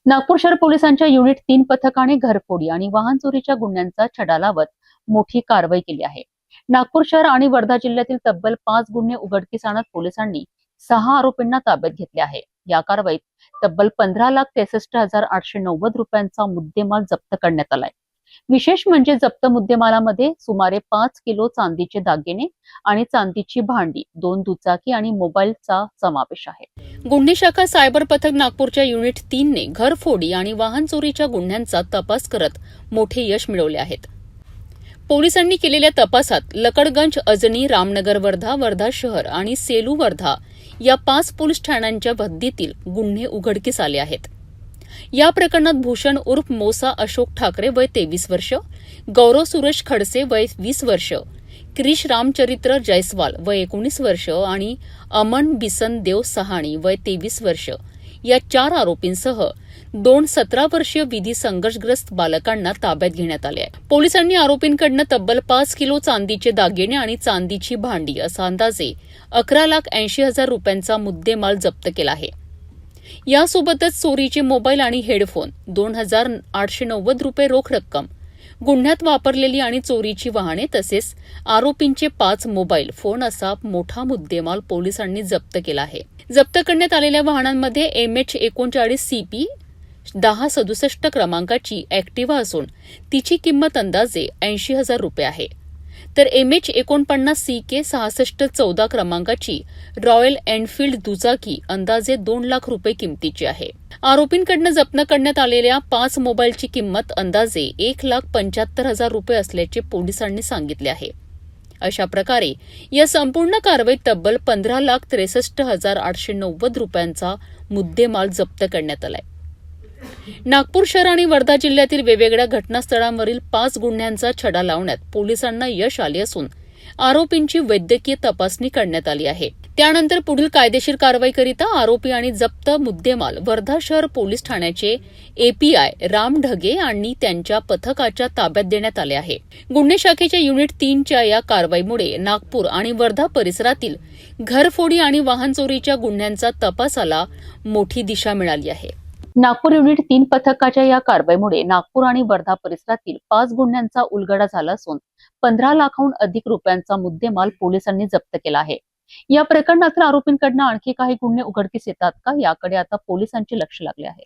नागपूर शहर पोलिसांच्या युनिट 3 पथकाने घरफोडी आणि वाहन चोरीच्या गुन्ह्यांचा छडा लावत मोठी कारवाई केली आहे. नागपूर शहर आणि वर्धा जिल्ह्यातील तब्बल 5 गुन्हे उघडकीस आणत पोलिसांनी 6 आरोपींना ताब्यात घेतले आहे. या कारवाईत तब्बल 15,63,890 रुपयांचा मुद्देमाल जप्त करण्यात आलाय. विशेष म्हणजे जप्त मुद्देमालामध्ये सुमारे 5 किलो चांदीचे दागिने आणि चांदीची भांडी, 2 दुचाकी आणि मोबाईलचा समावेश आहे. गुन्हे शाखा सायबर पथक नागपूरच्या युनिट 3 ने घरफोडी आणि वाहन चोरीच्या गुन्ह्यांचा तपास करत मोठे यश मिळवले आहेत. पोलिसांनी केलेल्या तपासात लकडगंज, अजनी, रामनगर वर्धा, वर्धा शहर आणि सेलू वर्धा या 5 पोलीस ठाण्यांच्या हद्दीतील गुन्हे उघडकीस आले आहेत. या प्रकरणात भूषण उर्फ मोसा अशोक ठाकरे वय 23 वर्ष, गौरव सुरेश खडसे वय 20 वर्ष, क्रिश रामचरित्र जयस्वाल वय 19 वर्ष आणि अमन बिसन देव सहाणी वय 23 वर्ष या 4 आरोपींसह 2 17 वर्षीय विधी संघर्षग्रस्त बालकांना ताब्यात घेण्यात आले आहे. पोलिसांनी आरोपींकडून तब्बल 5 किलो चांदीचे दागिने आणि चांदीची भांडी असा अंदाजे 11,80,000 रुपयांचा मुद्देमाल जप्त केला आहे. यासोबतच चोरीचे मोबाईल आणि हेडफोन, 2,890 रुपये रोख रक्कम, गुन्ह्यात वापरलेली आणि चोरीची वाहने तसेच आरोपींचे 5 मोबाईल फोन असा मोठा मुद्देमाल पोलिसांनी जप्त केला आहे. जप्त करण्यात आलेल्या वाहनांमध्ये MH39 CP 1067 क्रमांकाची ऍक्टिव्हा असून तिची किंमत अंदाजे 80,000 रुपये आहे. तर MH49 CK 6614 क्रमांकाची रॉयल एनफील्ड दुचाकी अंदाजे 2 लाख रुपये किमतीची आहे. आरोपींकडून जप्त करण्यात आलेल्या 5 मोबाईलची किंमत अंदाजे 1,75,000 रुपये असल्याचे पोलिसांनी सांगितले आहे. अशा प्रकारे या संपूर्ण कारवाईत तब्बल 15,63,890 रुपयांचा मुद्देमाल जप्त करण्यात आलाय. नागपूर शहर आणि वर्धा जिल्ह्यातील वेगवेगळ्या घटनास्थळांवरील 5 गुन्ह्यांचा छडा लावण्यात पोलिसांना यश आले असून आरोपींची वैद्यकीय तपासणी करण्यात आली आहे. त्यानंतर पुढील कायदेशीर कारवाईकरिता आरोपी आणि जप्त मुद्देमाल वर्धा शहर पोलीस ठाण्याचे API राम ढगे आणि त्यांच्या पथकाच्या ताब्यात देण्यात आले आहे. गुन्हे शाखेच्या युनिट 3च्या या कारवाईमुळे नागपूर आणि वर्धा परिसरातील घरफोडी आणि वाहन चोरीच्या गुन्ह्यांचा तपासाला मोठी दिशा मिळाली आहे. नागपूर युनिट 3 पथकाच्या या कारवाईमुळे नागपूर आणि वर्धा परिसरातील 5 गुन्ह्यांचा उलगडा झाला असून 15 लाखाहून अधिक रुपयांचा मुद्देमाल पोलिसांनी जप्त केला आहे. या प्रकरणातील आरोपींकडून आणखी काही गुन्हे उघडकीस येतात का याकडे आता पोलिसांचे लक्ष लागले आहे.